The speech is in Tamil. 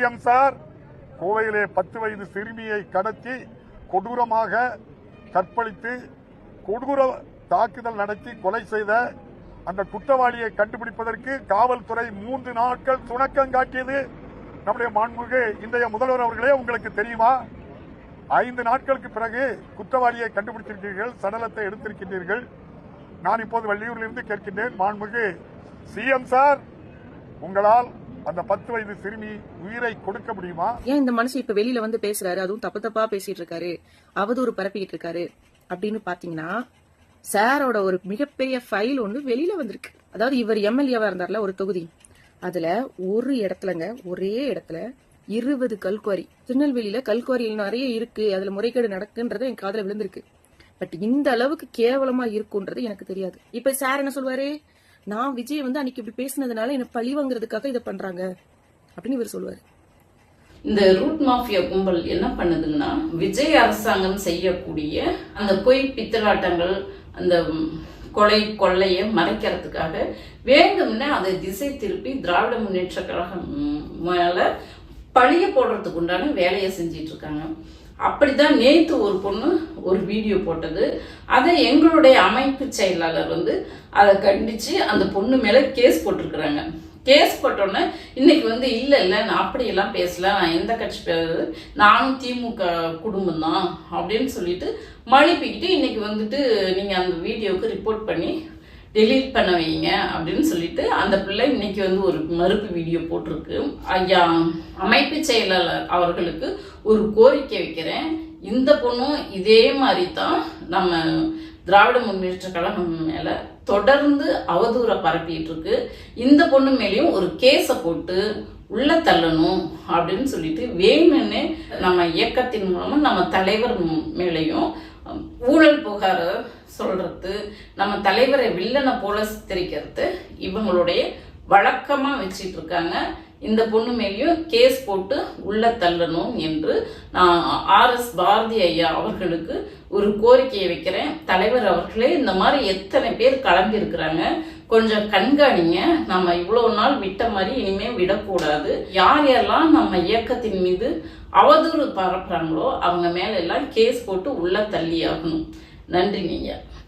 சிஎம் சார் கோவையிலே 10 வயது சிறுமியை கடத்தி கொடூரமாக கற்பழித்து கொடூர தாக்குதல் நடத்தி கொலை செய்த அந்த குற்றவாளியை கண்டுபிடிப்பதற்கு காவல்துறை 3 நாட்கள் சுணக்கம் காட்டியது நம்முடைய மாண்புமிகு இன்றைய முதல்வர் அவர்களே, உங்களுக்கு தெரியுமா? 5 நாட்களுக்கு பிறகு குற்றவாளியை கண்டுபிடித்திருக்கிறீர்கள், சடலத்தை எடுத்திருக்கின்றீர்கள். நான் இப்போது வள்ளியூரிலிருந்து கேட்கின்றேன், மாண்புமிகு சிஎம் சார், உங்களால் அந்த 10 வயது சிறுமி உயிரை கொடுக்க முடியுமா? ஏன் இந்த மனுஷன் இப்ப வெளியில வந்து பேசுறாரு, அதுவும் தப்பா பேசிட்டு இருக்காரு, அவதூறு பரப்பிட்டு இருக்காரு அப்படின்னு பாத்தீங்கன்னா, சாரோட ஒரு மிகப்பெரிய ஃபைல் ஒன்று வெளியில வந்திருக்கு. அதாவது இவர் எம்எல்ஏவா இருந்தார்ல ஒரு தொகுதி, அதுல ஒரு இடத்துலங்க, ஒரே இடத்துல 20 கல்குவாரி, திருநெல்வேலியில கல்குவாரியில் நிறைய இருக்கு, அதுல முறைகேடு நடக்குன்றது என் காதுல விழுந்திருக்கு. பட் இந்த அளவுக்கு கேவலமா இருக்குன்றது எனக்கு தெரியாது. இப்ப சார் என்ன சொல்வாரு, நான் விஜய் வந்து அன்னைக்கு இப்படி பேசினதுனால என்ன பழி வாங்குறதுக்காக இதை பண்றாங்க அப்படின்னு இவர் சொல்லுவாரு. இந்த ரூட் மாஃபியா கும்பல் என்ன பண்ணுதுன்னா, விஜய் அரசாங்கம் செய்யக்கூடிய அந்த பொய் பித்தலாட்டங்கள், அந்த கொலை கொள்ளைய மறைக்கிறதுக்காக வேண்டும்னே அதை திசை திருப்பி திராவிட முன்னேற்ற கழகம் மேல பழிய போடுறதுக்கு உண்டான வேலையை செஞ்சிட்டு இருக்காங்க. அப்படிதான் நேத்து ஒரு பொண்ணு ஒரு வீடியோ போட்டது. அதை எங்களுடைய அமைப்பு செயலாளர் வந்து அதை கண்டிச்சு அந்த பொண்ணு மேல கேஸ் போட்டிருக்கிறாங்க. கேஸ் போட்டோன்னே இன்னைக்கு வந்து இல்ல நான் அப்படியெல்லாம் பேசல, நான் எந்த கட்சி பேசுறது, நானும் திமுக குடும்பம் தான் அப்படின்னு சொல்லிட்டு மழுப்பிக்கிட்டு இன்னைக்கு வந்துட்டு நீங்க அந்த வீடியோவுக்கு ரிப்போர்ட் பண்ணி டெலீட் பண்ண வைங்க அப்படின்னு சொல்லிட்டு அந்த பிள்ளை இன்னைக்கு வந்து ஒரு மறுப்பு வீடியோ போட்டிருக்கு. ஐயா அமைப்பு செயலாளர் அவர்களுக்கு ஒரு கோரிக்கை வைக்கிறேன், இந்த பொண்ணும் இதே மாதிரி தான் நம்ம திராவிட முன்னேற்ற கழகம் மேல தொடர்ந்து அவதூற பரப்பிட்டு இருக்கு, இந்த பொண்ணு மேலேயும் ஒரு கேஸை போட்டு உள்ள தள்ளணும் அப்படின்னு சொல்லிட்டு வேணும்னு நம்ம இயக்கத்தின் மூலமா நம்ம தலைவர் மேலையும் ஊழல் புகார சொல்றது, நம்ம தலைவரை வில்லனை போல சித்தரிக்கிறது இவங்களுடைய வழக்கமா வச்சிட்டு இருக்காங்க. இந்த பொண்ணு மேலேயும் கேஸ் போட்டு உள்ள தள்ளணும் என்று நான் RS பாரதி ஐயா அவர்களுக்கு ஒரு கோரிக்கையை வைக்கிறேன். தலைவர் அவர்களே, இந்த மாதிரி எத்தனை பேர் கிளம்பி இருக்கிறாங்க, கொஞ்சம் கண்காணிங்க. நம்ம இவ்வளவு நாள் விட்ட மாதிரி இனிமே விடக்கூடாது. யார் யாரெல்லாம் நம்ம இயக்கத்தின் மீது அவதூறு பரப்புறாங்களோ அவங்க மேல எல்லாம் கேஸ் போட்டு உள்ள தள்ளி ஆகணும். நன்றி நீங்க.